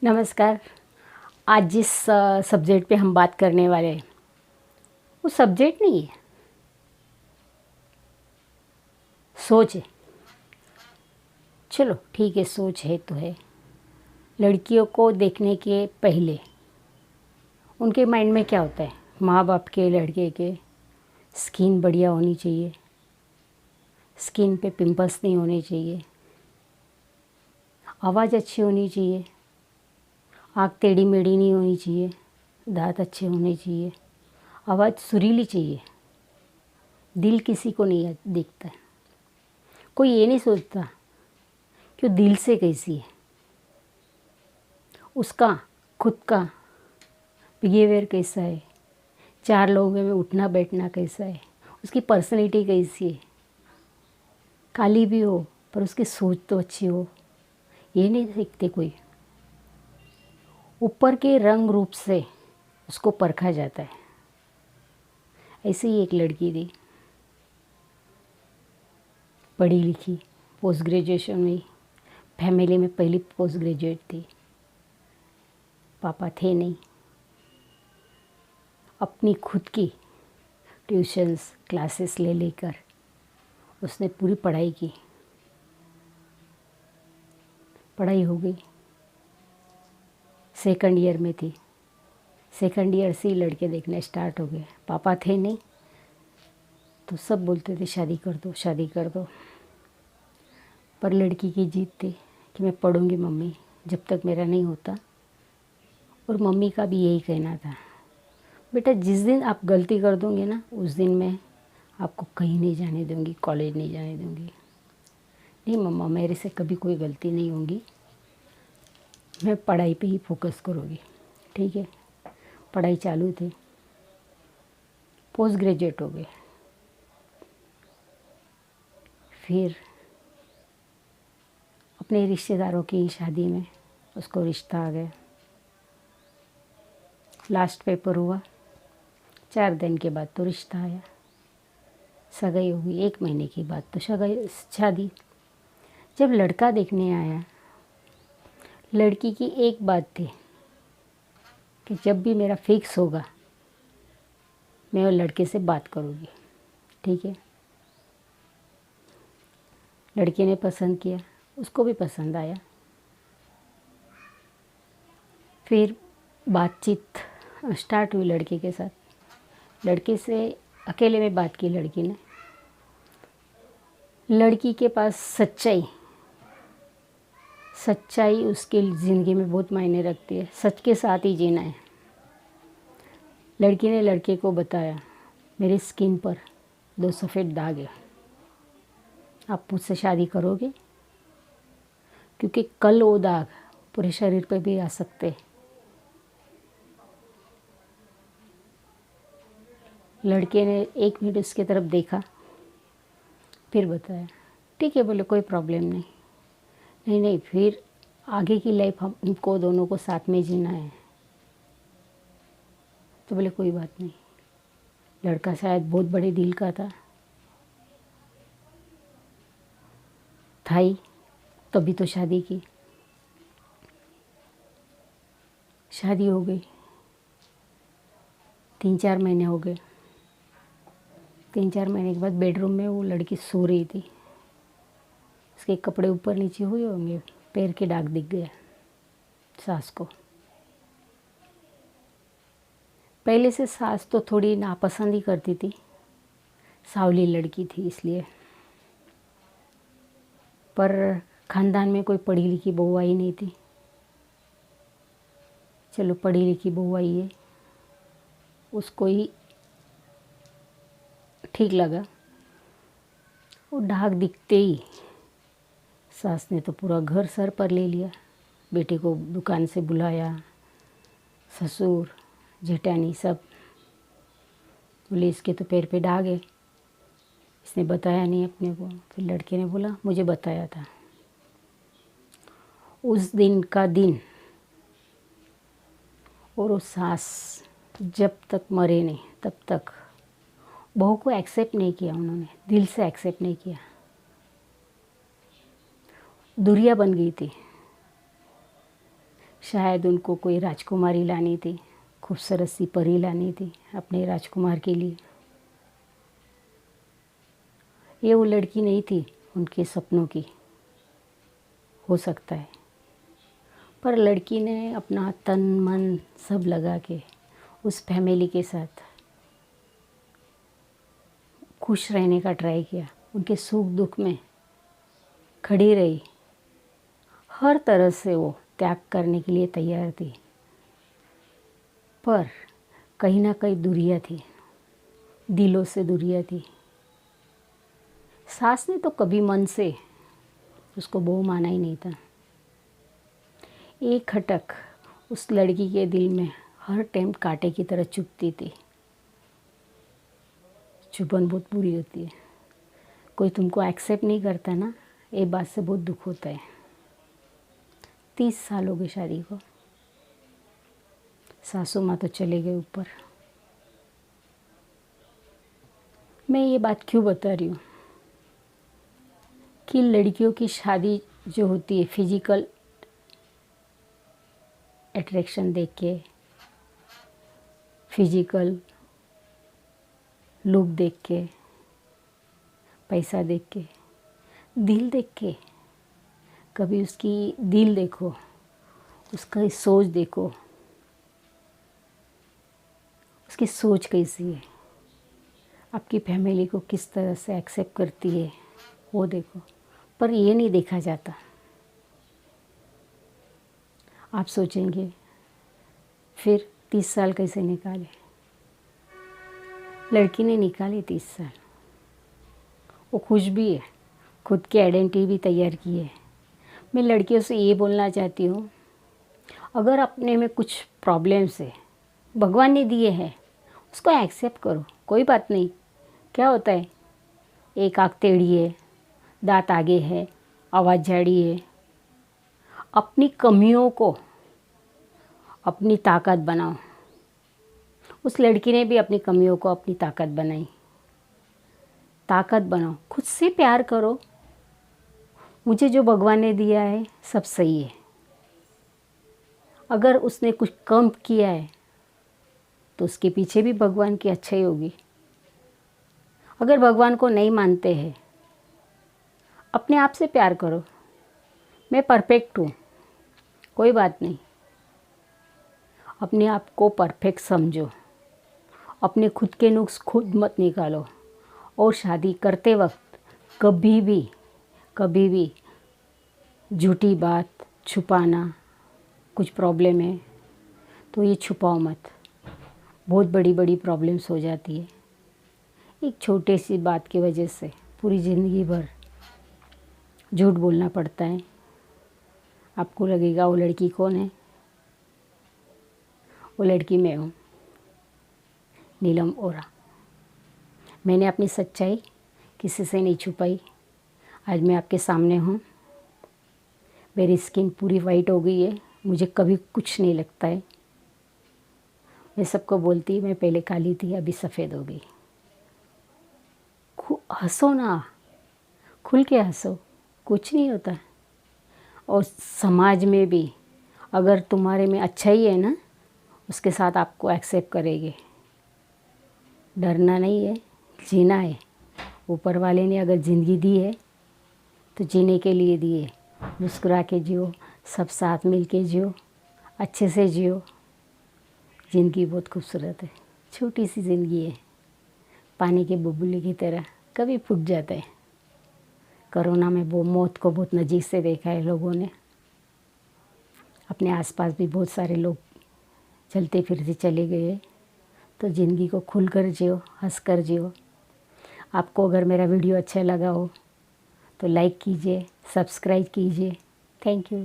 नमस्कार। आज जिस सब्जेक्ट पे हम बात करने वाले हैं वो सब्जेक्ट नहीं है, सोच है। चलो ठीक है, सोच है तो है। लड़कियों को देखने के पहले उनके माइंड में क्या होता है? माँ बाप के लड़के के स्किन बढ़िया होनी चाहिए, स्किन पे पिंपल्स नहीं होने चाहिए, आवाज़ अच्छी होनी चाहिए, आँख टेढ़ी मेढ़ी नहीं होनी चाहिए, दांत अच्छे होने चाहिए, आवाज़ सुरीली चाहिए। दिल किसी को नहीं दिखता है। कोई ये नहीं सोचता कि वो दिल से कैसी है, उसका खुद का बिहेवियर कैसा है, चार लोगों में उठना बैठना कैसा है, उसकी पर्सनैलिटी कैसी है। काली भी हो पर उसकी सोच तो अच्छी हो, ये नहीं देखते कोई। ऊपर के रंग रूप से उसको परखा जाता है। ऐसे ही एक लड़की थी, पढ़ी लिखी, पोस्ट ग्रेजुएशन में, फैमिली में पहली पोस्ट ग्रेजुएट थी। पापा थे नहीं, अपनी खुद की ट्यूशन्स क्लासेस ले लेकर उसने पूरी पढ़ाई की। पढ़ाई हो गई, सेकंड ईयर में थी। सेकंड ईयर से ही लड़के देखने स्टार्ट हो गए। पापा थे नहीं तो सब बोलते थे शादी कर दो, शादी कर दो। पर लड़की की जीत थी कि मैं पढ़ूंगी मम्मी जब तक मेरा नहीं होता। और मम्मी का भी यही कहना था, बेटा जिस दिन आप गलती कर दोगे ना उस दिन मैं आपको कहीं नहीं जाने दूंगी, कॉलेज नहीं जाने दूंगी। नहीं मम्मा, मेरे से कभी कोई गलती नहीं होगी, मैं पढ़ाई पे ही फोकस करूँगी। ठीक है। पढ़ाई चालू थी, पोस्ट ग्रेजुएट हो गए। फिर अपने रिश्तेदारों की शादी में उसको रिश्ता आ गया। लास्ट पेपर हुआ, 4 दिन के बाद तो रिश्ता आया। सगाई हो गई, 1 महीने के बाद तो शादी। जब लड़का देखने आया, लड़की की एक बात थी कि जब भी मेरा फिक्स होगा मैं वो लड़के से बात करूँगी। ठीक है। लड़के ने पसंद किया, उसको भी पसंद आया। फिर बातचीत स्टार्ट हुई लड़के के साथ। लड़के से अकेले में बात की लड़की ने। लड़की के पास सच्चाई उसके ज़िंदगी में बहुत मायने रखती है। सच के साथ ही जीना है। लड़की ने लड़के को बताया, मेरी स्किन पर 2 सफ़ेद दाग है, आप मुझसे शादी करोगे? क्योंकि कल वो दाग पूरे शरीर पर भी आ सकते हैं। लड़के ने 1 मिनट उसकी तरफ देखा, फिर बताया ठीक है। बोले कोई प्रॉब्लम नहीं। नहीं नहीं, फिर आगे की लाइफ हमको दोनों को साथ में जीना है। तो बोले कोई बात नहीं। लड़का शायद बहुत बड़े दिल का था ही, तभी तो शादी की। शादी हो गई, 3-4 महीने हो गए। 3-4 महीने के बाद बेडरूम में वो लड़की सो रही थी। उसके कपड़े ऊपर नीचे हुए होंगे, पैर के दाग दिख गया सास को। पहले से सास तो थोड़ी नापसंद ही करती थी, सावली लड़की थी इसलिए। पर खानदान में कोई पढ़ी लिखी बहू आई नहीं थी। चलो पढ़ी लिखी बहू आई है, उसको ही ठीक लगा। वो दाग दिखते ही सास ने तो पूरा घर सर पर ले लिया। बेटे को दुकान से बुलाया, ससुर जेठानी सब। बोले इसके तो पैर पे दाग है, इसने बताया नहीं अपने को। फिर लड़के ने बोला मुझे बताया था। उस दिन का दिन और वो सास जब तक मरे नहीं तब तक बहू को एक्सेप्ट नहीं किया। उन्होंने दिल से एक्सेप्ट नहीं किया। दूरियां बन गई थी। शायद उनको कोई राजकुमारी लानी थी, खूबसूरत सी परी लानी थी अपने राजकुमार के लिए। ये वो लड़की नहीं थी उनके सपनों की, हो सकता है, पर लड़की ने अपना तन मन सब लगा के उस फैमिली के साथ खुश रहने का ट्राई किया, उनके सुख दुख में खड़ी रही, हर तरह से वो त्याग करने के लिए तैयार थी। पर कहीं ना कहीं दूरियां थी, दिलों से दूरियां थी। सास ने तो कभी मन से उसको बहू माना ही नहीं था। एक खटक उस लड़की के दिल में हर टाइम कांटे की तरह चुभती थी। चुभन बहुत बुरी होती है। कोई तुमको एक्सेप्ट नहीं करता ना, ये बात से बहुत दुख होता है। 30 साल हो गए शादी को। सासू माँ तो चले गए ऊपर। मैं ये बात क्यों बता रही हूँ कि लड़कियों की शादी जो होती है फिजिकल अट्रैक्शन देख के, फिजिकल लुक देख के, पैसा देख के, दिल देख के, कभी उसकी दिल देखो, उसका सोच देखो, उसकी सोच कैसी है, आपकी फैमिली को किस तरह से एक्सेप्ट करती है वो देखो। पर ये नहीं देखा जाता। आप सोचेंगे फिर 30 साल कैसे निकाले? लड़की ने निकाले 30 साल। वो खुश भी है, खुद की आइडेंटिटी भी तैयार की है। मैं लड़कियों से ये बोलना चाहती हूँ, अगर अपने में कुछ प्रॉब्लम्स है, भगवान ने दिए हैं, उसको एक्सेप्ट करो, कोई बात नहीं। क्या होता है, एक आँख टेढ़ी है, दांत आगे है, आवाज़ झाड़ी है। अपनी कमियों को अपनी ताकत बनाओ। उस लड़की ने भी अपनी कमियों को अपनी ताकत बनाई। ताकत बनाओ, खुद से प्यार करो। मुझे जो भगवान ने दिया है सब सही है। अगर उसने कुछ कम किया है तो उसके पीछे भी भगवान की अच्छाई होगी। अगर भगवान को नहीं मानते हैं, अपने आप से प्यार करो। मैं परफेक्ट हूँ, कोई बात नहीं। अपने आप को परफेक्ट समझो। अपने खुद के नुक्स खुद मत निकालो। और शादी करते वक्त कभी भी झूठी बात छुपाना, कुछ प्रॉब्लम है तो ये छुपाओ मत। बहुत बड़ी बड़ी प्रॉब्लम्स हो जाती है। एक छोटे सी बात की वजह से पूरी ज़िंदगी भर झूठ बोलना पड़ता है। आपको लगेगा वो लड़की कौन है? वो लड़की मैं हूँ, नीलम ओरा। मैंने अपनी सच्चाई किसी से नहीं छुपाई। आज मैं आपके सामने हूँ। मेरी स्किन पूरी वाइट हो गई है, मुझे कभी कुछ नहीं लगता है। मैं सबको बोलती मैं पहले काली थी, अभी सफ़ेद हो गई। हंसो ना, खुल के हंसो, कुछ नहीं होता। और समाज में भी अगर तुम्हारे में अच्छाई है ना, उसके साथ आपको एक्सेप्ट करेंगे। डरना नहीं है, जीना है। ऊपर वाले ने अगर ज़िंदगी दी है तो जीने के लिए दी है। मुस्कुरा के जियो, सब साथ मिल के जियो, अच्छे से जियो। ज़िंदगी बहुत खूबसूरत है, छोटी सी ज़िंदगी है, पानी के बुलबुले की तरह कभी फूट जाता है। कोरोना में वो मौत को बहुत नज़दीक से देखा है लोगों ने। अपने आसपास भी बहुत सारे लोग चलते फिरते चले गए। तो ज़िंदगी को खुलकर जियो, हंस कर जियो। आपको अगर मेरा वीडियो अच्छा लगा हो तो लाइक कीजिए, सब्सक्राइब कीजिए। Thank you.